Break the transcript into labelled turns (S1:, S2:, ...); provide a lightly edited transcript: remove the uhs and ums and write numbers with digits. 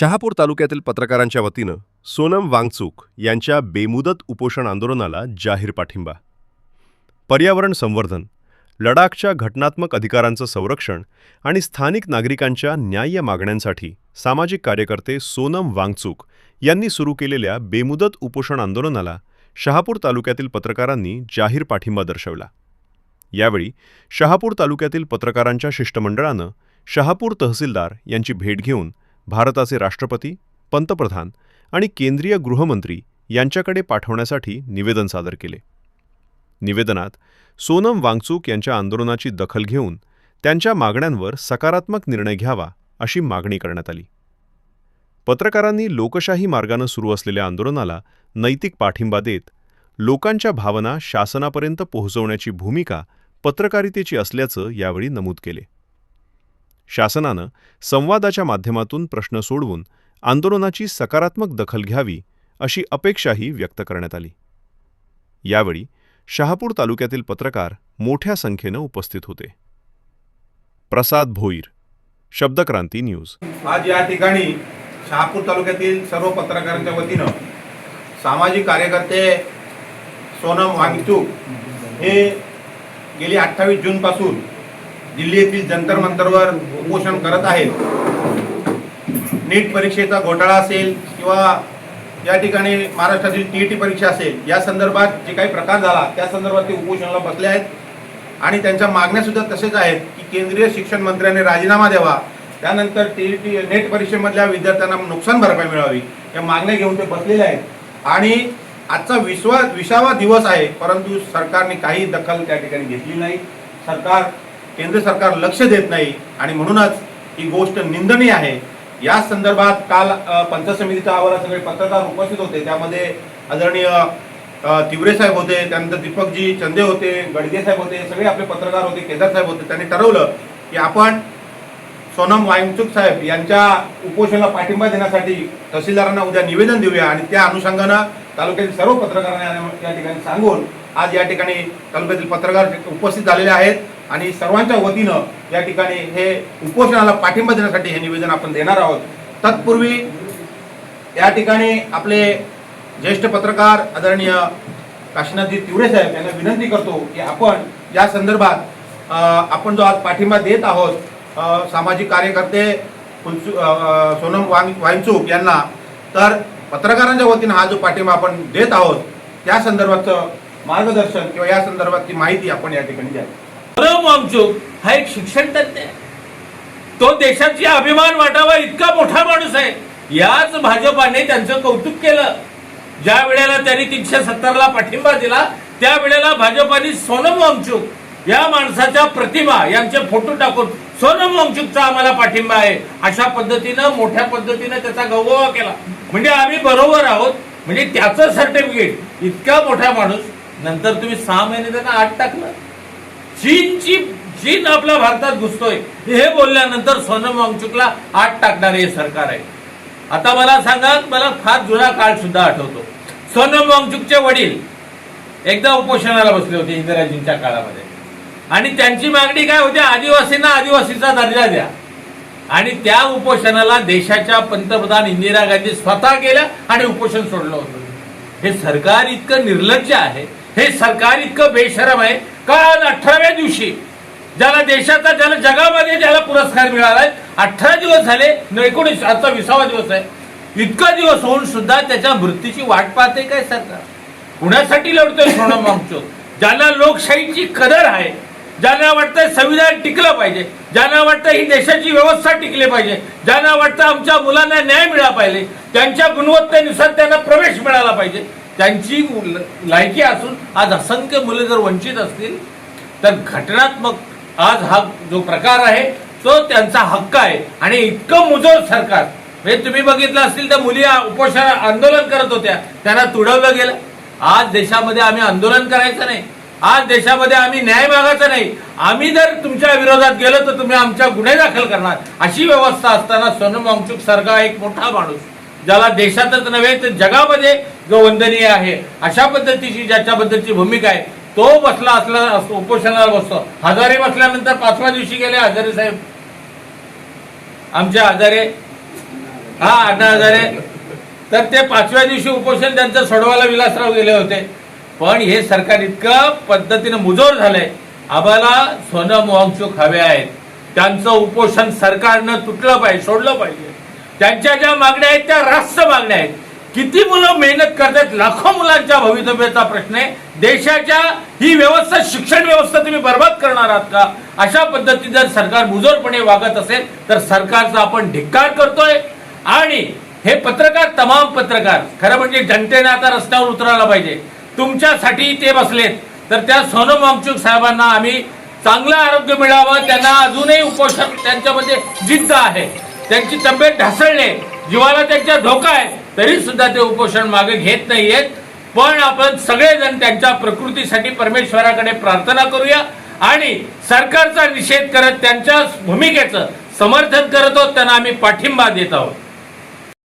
S1: शहापूर तालुक्यातील पत्रकारांच्या वतीनं सोनम वांगचुक यांच्या बेमुदत उपोषण आंदोलनाला जाहीर पाठिंबा. पर्यावरण संवर्धन, लडाखच्या घटनात्मक अधिकारांचं संरक्षण आणि स्थानिक नागरिकांच्या न्याय्य मागण्यांसाठी सामाजिक कार्यकर्ते सोनम वांगचुक यांनी सुरू केलेल्या बेमुदत उपोषण आंदोलनाला शहापूर तालुक्यातील पत्रकारांनी जाहीर पाठिंबा दर्शवला. यावेळी शहापूर तालुक्यातील पत्रकारांच्या शिष्टमंडळानं शहापूर तहसीलदार यांची भेट घेऊन भारताचे राष्ट्रपती, पंतप्रधान आणि केंद्रीय गृहमंत्री यांच्याकडे पाठवण्यासाठी निवेदन सादर केले. निवेदनात सोनम वांगचुक यांच्या आंदोलनाची दखल घेऊन त्यांच्या मागण्यांवर सकारात्मक निर्णय घ्यावा अशी मागणी करण्यात आली. पत्रकारांनी लोकशाही मार्गानं सुरू असलेल्या आंदोलनाला नैतिक पाठिंबा देत लोकांच्या भावना शासनापर्यंत पोहोचवण्याची भूमिका पत्रकारितेची असल्याचं यावेळी नमूद केले. शासनानं संवादाच्या माध्यमातून प्रश्न सोडवून आंदोलनाची सकारात्मक दखल घ्यावी अशी अपेक्षाही व्यक्त करण्यात आली. यावेळी शहापूर तालुक्यातील पत्रकार मोठ्या संख्येनं उपस्थित होते. प्रसाद भोईर, शब्दक्रांती न्यूज.
S2: आज या ठिकाणी शहापूर तालुक्यातील सर्व पत्रकारांच्या वतीनं सामाजिक कार्यकर्ते सोनम वांगचुक हे गेली 28 जूनपासून दिल्ली येथील जंतर मंतरवर उपोषण करत आहेत. नीट परीक्षेचा घोटाळा असेल किंवा या ठिकाणी महाराष्ट्रातील TET परीक्षा असेल, या संदर्भात जे काही प्रकार झाला त्या संदर्भात ते उपोषणाला बसले आहेत. आणि त्यांच्या मागण्या सुद्धा तसेच आहेत की केंद्रीय शिक्षण मंत्र्यांनी राजीनामा द्यावा, त्यानंतर नेट परीक्षेमधल्या विद्यार्थ्यांना नुकसान भरपाई मिळावी, या मागण्या घेऊन ते बसलेले आहेत. आणि आजचा 20वा दिवस आहे, परंतु सरकारने काही दखल त्या ठिकाणी घेतली नाही. केंद्र सरकार लक्ष देत नाही आणि म्हणूनच ही गोष्ट निंदनीय आहे. या संदर्भात काल पंचायत समितीच्या आवारात सगळे पत्रकार उपस्थित होते. त्यामध्ये आदरणीय तिवरे साहेब होते, त्यानंतर दीपकजी चंदे होते, गडगे साहेब होते, सगळे आपले पत्रकार होते, केदार साहेब होते. त्यांनी ठरवलं की आपण सोनम वांगचुक साहेब यांच्या उपोषणाला पाठिंबा देण्यासाठी तहसीलदारांना उद्या निवेदन देऊया आणि त्या अनुषंगानं तालुक्यातील सर्व पत्रकारांना या ठिकाणी सांगून आज या ठिकाणी तालुक्यातील पत्रकार उपस्थित झालेले आहेत आणि सर्वांच्या वतीनं या ठिकाणी हे उपोषणाला पाठिंबा देण्यासाठी हे निवेदन आपण देणार आहोत. तत्पूर्वी या ठिकाणी आपले ज्येष्ठ पत्रकार आदरणीय काशीनाथजी तिवरे साहेब यांना विनंती करतो की आपण या संदर्भात आपण जो आज पाठिंबा देत आहोत सामाजिक कार्यकर्ते सोनम वांगचुक यांना, तर पत्रकारांच्या वतीनं हा जो पाठिंबा आपण देत आहोत त्या संदर्भाचं मार्गदर्शन किंवा या संदर्भातली माहिती आपण या ठिकाणी द्या.
S3: सोनम वांगचुक हा एक शिक्षण तज्ञ आहे. तो देशाची अभिमान वाटावा इतका मोठा माणूस आहे. याच भाजपाने त्यांचं कौतुक केलं. ज्या वेळेला त्यांनी 370ला पाठिंबा दिला त्या वेळेला भाजपाने सोनम वांगचुक या माणसाच्या प्रतिमा यांचे फोटो टाकून सोनम वांगचुकचा आम्हाला पाठिंबा आहे अशा पद्धतीनं मोठ्या पद्धतीनं त्याचा गौरव केला. म्हणजे आम्ही बरोबर आहोत. म्हणजे त्याचं सर्टिफिकेट इतका मोठा माणूस, नंतर तुम्ही 6 महिने त्यांना आत टाकलं. चीन आपल्या भारतात घुसतोय हे बोलल्यानंतर सोनम वांगचुकला आत टाकणारे हे सरकार आहे. आता मला सांगा, मला फार जुना काळ सुद्धा आठवतो. सोनम वांगचुकचे वडील एकदा उपोषणाला बसले होते इंदिराजींच्या काळामध्ये आणि त्यांची मागणी काय होती? आदिवासींना आदिवासीचा दर्जा द्या. आणि त्या उपोषणाला देशाच्या पंतप्रधान इंदिरा गांधी स्वतः गेल्या आणि उपोषण सोडलं होतं. हे सरकार इतकं निर्लज्ज आहे, हे सरकार इतकं बेशरम आहे का 18व्या दिवशी ज्याला जगामध्ये ज्याला पुरस्कार मिळालाय 18 दिवस झाले, 19 आता 20वा दिवस आहे, इतका दिवस होऊन सुद्धा त्याच्या मृत्यूची वाट पाहते काय सरकार? कुणासाठी लढतोय सोनम वांगचुक? ज्यांना लोकशाहीची कदर आहे, ज्यांना वाटतं संविधान टिकलं पाहिजे, ज्यांना वाटतं ही देशाची व्यवस्था टिकली पाहिजे, ज्यांना वाटतं आमच्या मुलांना न्याय मिळाला पाहिजे, त्यांच्या गुणवत्तेनुसार त्यांना प्रवेश मिळाला पाहिजे, त्यांची लायकी असून आज असंख्य मुले जर वंचित असतील तर घटनात्मक आज हा जो प्रकार आहे तो त्यांचा हक्क आहे. आणि इतकं मुजोर सरकार, म्हणजे तुम्ही बघितलं असतील तर मुली उपोषण आंदोलन करत होत्या, त्यांना तुडवलं गेलं. आज देशामध्ये आम्ही आंदोलन करायचं नाही, आज देशामध्ये आम्ही न्याय मागायचा नाही, आम्ही जर तुमच्या विरोधात गेलो तर तुम्ही आमच्या गुन्हे दाखल करणार, अशी व्यवस्था असताना सोनम वांगचुक सारखा एक मोठा माणूस ज्याला देशातच नव्हे तर जगामध्ये जो वंदनीय आहे अशा पद्धतीची ज्याच्याबद्दलची भूमिका आहे तो बसला असला उपोषणाला बसतो. हजारे बसल्यानंतर 5व्या दिवशी गेले हजारे साहेब, आमचे हजारे हा अण्णा हजारे, तर ते 5व्या दिवशी उपोषण त्यांचं सोडवायला विलासराव गेले होते. पण हे सरकार इतकं पद्धतीनं मुजोर झालंय. आम्हाला सोनम वांगचूक हवे आहेत. त्यांचं उपोषण सरकारनं तुटलं पाहिजे, सोडलं पाहिजे. त्यांच्या ज्या मागण्या आहेत त्या रास्त मागण्या आहेत. किती मुलं मेहनत करतात, लाखो मुलांच्या भवितव्याचा प्रश्न आहे. देशाच्या ही व्यवस्था, शिक्षण व्यवस्था तुम्ही बर्बाद करणार आहात का? अशा पद्धतीने जर सरकार मुजोरपणे वागत असेल तर सरकारचा आपण धिक्कार करतोय. आणि हे पत्रकार, तमाम पत्रकार, खरं म्हणजे जनतेने आता रस्त्यावर उतरायला पाहिजे. तुमच्यासाठी ते बसलेत. तर त्या सोनम वांगचूक साहेबांना आम्ही चांगलं आरोग्य मिळावं, त्यांना अजूनही उपोषण, त्यांच्यामध्ये जिद्द आहे, त्यांची तब्येत ढासळणे, जीवाला त्यांच्या धोका आहे, तरी सुद्धा ते उपोषण मागे घेत नाहीयेत. पण आपण सगळेजण त्यांच्या प्रकृतीसाठी परमेश्वराकडे प्रार्थना करूया आणि सरकारचा निषेध करत त्यांच्या भूमिकेचं समर्थन करत आहोत, त्यांना आम्ही पाठिंबा देत आहोत.